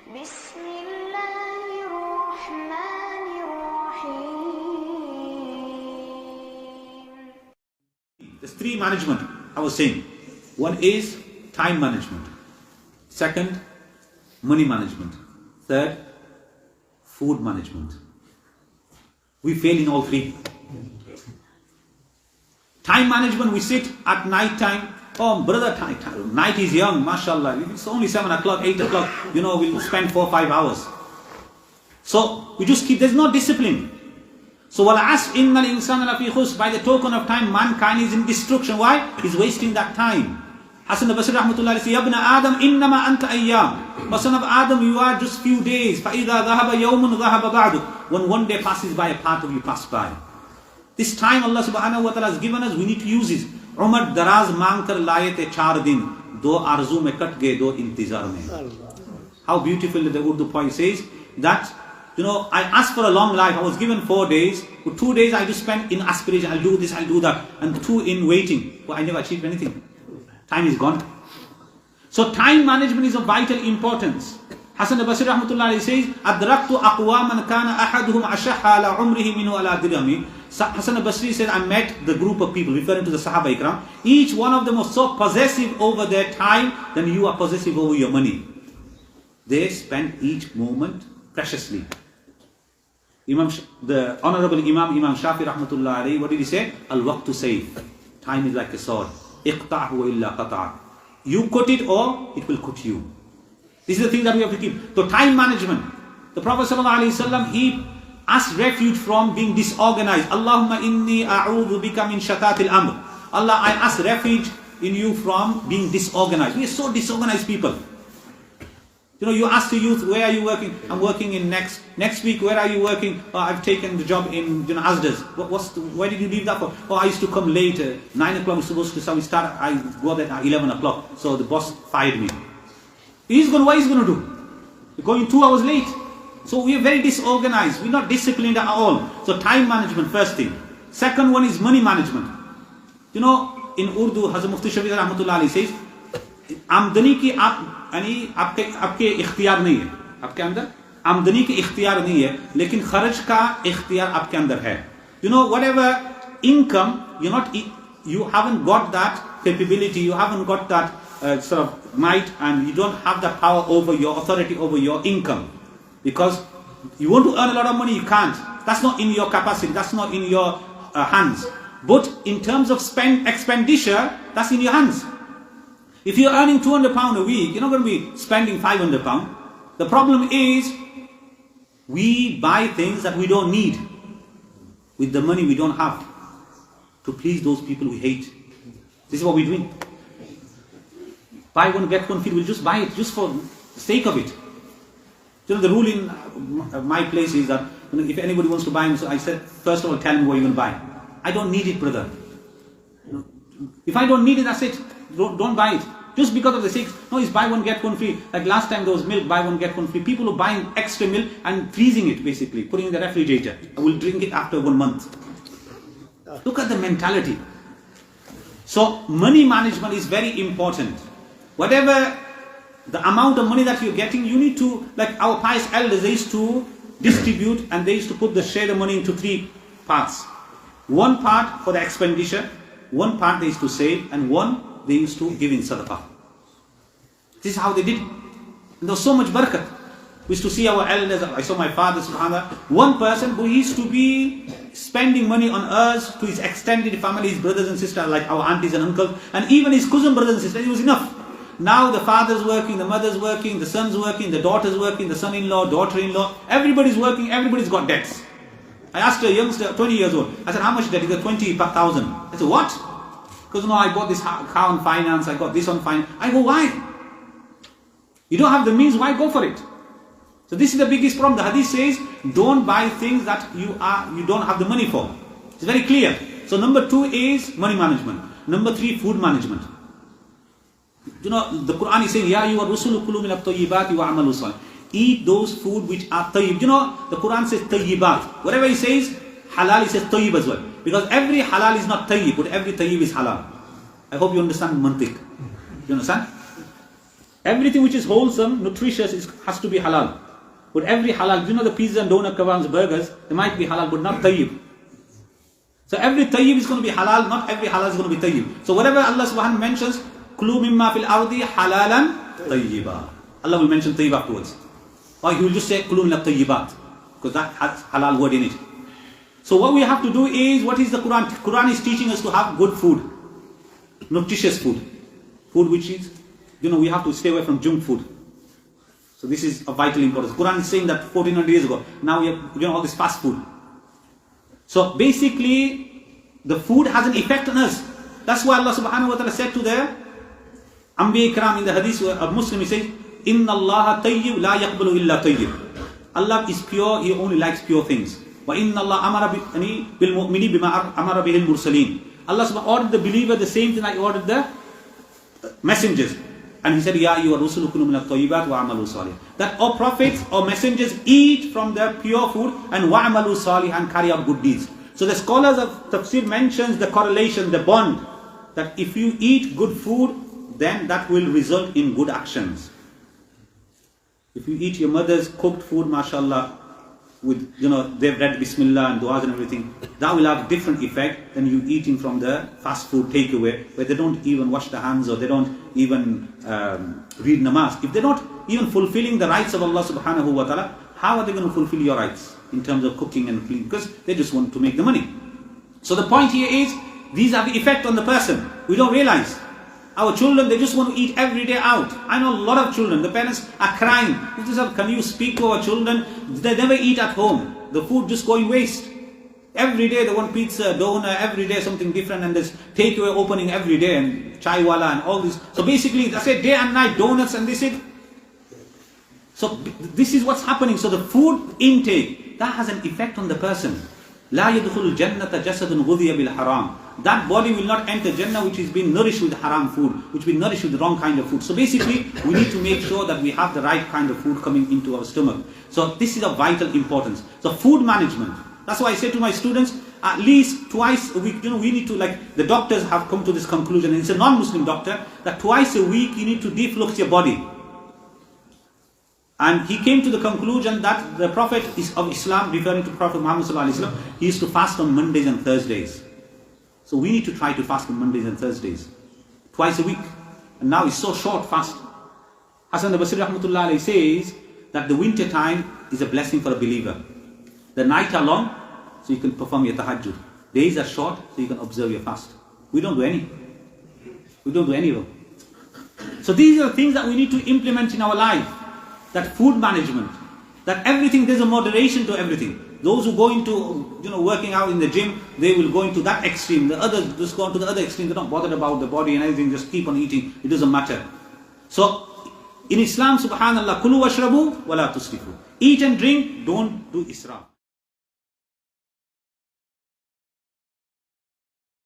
بسم الله الرحمن الرحيم. There's three management I was saying. One is time management. Second, money management. Third, food management. We fail in all three. Time management, we sit at night time. Oh, brother, night is young, mashallah. It's only 7 o'clock, 8 o'clock. We'll spend 4 or 5 hours. So, we just keep, there's no discipline. So, وَالْعَصْرِ إِنَّ الْإِنسَانَ لَفِي خُسْرٍ. By the token of time, mankind is in destruction. Why? He's wasting that time. Hasan al-Basri rahmatullahi says, يَبْنَ آدَمْ إِنَّمَا أَنْتَ أَيَّامٍ. O son of Adam, you are just few days. فَإِذَا ذَهَبَ يَوْمٌ ذَهَبَ بَعْدُ. When one day passes by, a part of you pass by. This time Allah subhanahu wa ta'ala has given us, we need to use it. Umar daraz mang kar laaye the 4 din, 2 arzu mein kat gaye, 2 intizar mein. How beautiful the Urdu poet says that, I asked for a long life. I was given 4 days. For 2 days I just spent in aspiration. I'll do this, I'll do that. And 2 in waiting. Well, I never achieved anything. Time is gone. So time management is of vital importance. Hasan al-Basri rahmatullahi says, Adraktu aqwaman kana ahaduhum ashahha ala umrihi minu ala dirhami. Hasan al-Basri said, I met the group of people, referring to the Sahaba Ikram. Each one of them was so possessive over their time than you are possessive over your money. They spent each moment preciously. The Honorable Imam Shafi rahmatullahi alayhi, what did he say? Al-waqtu sayf. Time is like a sword. Iqta'hu wa illa qata'a. You cut it or it will cut you. This is the thing that we have to keep. So time management. The Prophet ﷺ, he asked refuge from being disorganized. Allahumma inni a'udhu bika min shatatil amr. Allah, I ask refuge in you from being disorganized. We are so disorganized people. You ask the youth, where are you working? I'm working in next week. Where are you working? Oh, I've taken the job in Asdas. Why did you leave that for? Oh, I used to come later. 9 o'clock was supposed to start. I go there at 11 o'clock. So the boss fired me. What is he going to do? You're going 2 hours late. So we are very disorganized. We're not disciplined at all. So time management, first thing. Second one is money management. In Urdu, Hazrat Muftī rahmatullah alayhi says, आमदनी की आपके इख्तियार नहीं है, आपके अंदर आमदनी की इख्तियार नहीं है, लेकिन खर्च का इख्तियार आपके अंदर है. Whatever income, you haven't got that capability, you haven't got that sort of might, and you don't have the power over your authority over your income, because you want to earn a lot of money, you can't. That's not in your capacity, that's not in your hands. But in terms of expenditure, that's in your hands. If you're earning £200 a week, you're not going to be spending £500. The problem is, we buy things that we don't need with the money we don't have to please those people we hate. This is what we're doing. Buy one, get one free. We'll just buy it just for the sake of it. The rule in my place is that if anybody wants to buy, so I said, first of all, tell me what you're going to buy. I don't need it, brother. If I don't need it, that's it. Don't buy it. Just because of the sake. No, it's buy one, get one free. Like last time there was milk, buy one, get one free. People are buying extra milk and freezing it, basically, putting it in the refrigerator. I will drink it after 1 month. Look at the mentality. So money management is very important. Whatever the amount of money that you're getting, you need to, like our pious elders, they used to distribute, and they used to share the money into 3 parts. 1 part for the expenditure, 1 part they used to save, and 1 they used to give in sadaqah. This is how they did. And there was so much barakat. We used to see our elders, I saw my father, subhanAllah, one person who used to be spending money on us to his extended family, his brothers and sisters, like our aunties and uncles, and even his cousin brothers and sisters, it was enough. Now the father's working, the mother's working, the son's working, the daughter's working, the son-in-law, daughter-in-law, everybody's working, everybody's got debts. I asked a youngster, 20 years old, I said, how much debt? He said, 20,000. I said, what? Because I bought this car on finance, I got this on finance. I go, why? You don't have the means, why go for it? So this is the biggest problem. The hadith says, don't buy things that you don't have the money for. It's very clear. So number 2 is money management. Number 3, food management. The Quran is saying, Ya ayyuha rusulu kulu min at-tayyibati wa amalu salih. Eat those food which are tayyib. The Quran says tayyibat. Whatever he says, halal, he says tayyib as well. Because every halal is not tayyib, but every tayyib is halal. I hope you understand mantiq. You understand? Everything which is wholesome, nutritious, has to be halal. But every halal, you know the pizza and donut, kebabs, burgers, they might be halal, but not tayyib. So every tayyib is going to be halal, not every halal is going to be tayyib. So whatever Allah subhanahu wa ta'ala mentions, kulu mimma fil ardi halalan tayyiba. Allah will mention tayyib afterwards. Or He will just say kulu min tayyibat, because that has halal word in it. So what we have to do is, what is the Quran? Quran is teaching us to have good food, nutritious food. Food which is, we have to stay away from junk food. So this is of vital importance. Quran is saying that 1400 years ago. Now we have, all this fast food. So basically, the food has an effect on us. That's why Allah subhanahu wa ta'ala said to the Anbiya Ikram in the hadith of Muslim, He says, Inna Allah tayyib la yaqbalu illa tayyib. Allah is pure, He only likes pure things. Wa inna Allah amara bil mu'mini bima amara bihil mursaleen. Allah subhanahu wa ta'ala ordered the believer the same thing I ordered the messengers. And He said, Ya ayyuha rusulu kulu min at-tayyibat wa amalu salih. That all prophets or messengers eat from the pure food and wa amalu salih, and carry out good deeds. So the scholars of tafsir mentions the correlation, the bond, that if you eat good food, then that will result in good actions. If you eat your mother's cooked food, mashallah, with, they've read Bismillah and du'as and everything, that will have different effect than you eating from the fast food takeaway, where they don't even wash their hands, or they don't even read namaz. If they're not even fulfilling the rights of Allah subhanahu wa ta'ala, how are they going to fulfill your rights in terms of cooking and cleaning? Because they just want to make the money. So the point here is, these have the effect on the person. We don't realize. Our children, they just want to eat every day out. I know a lot of children, the parents are crying. Can you speak to our children? They never eat at home. The food just going waste. Every day they want pizza, donut, every day something different, and there's takeaway opening every day, and chai wala and all this. So basically, that's it, day and night, donuts and this it. So this is what's happening. So the food intake, that has an effect on the person. لا يدخل الجنة جسد غذي بالحرام. That body will not enter Jannah which is being nourished with haram food, which been nourished with the wrong kind of food. So basically, we need to make sure that we have the right kind of food coming into our stomach. So this is of vital importance. So food management. That's why I say to my students, at least twice a week, we need to, like the doctors have come to this conclusion, and it's a non-Muslim doctor, that twice a week you need to deflux your body. And he came to the conclusion that the Prophet of Islam, referring to Prophet Muhammad sallallahu alaihi wasallam, he used to fast on Mondays and Thursdays. So we need to try to fast on Mondays and Thursdays, twice a week. And now it's so short fast. Hasan al-Basri rahmatullah alayhi says that the winter time is a blessing for a believer. The night are long, so you can perform your tahajjud. Days are short, so you can observe your fast. We don't do any. We don't do any of them. So these are the things that we need to implement in our life. That food management, that everything, there's a moderation to everything. Those who go into, working out in the gym, they will go into that extreme. The others just go into the other extreme. They're not bothered about the body and everything, just keep on eating. It doesn't matter. So, in Islam, subhanallah, kulu washrabu wa la tusrifu. Eat and drink, don't do israf.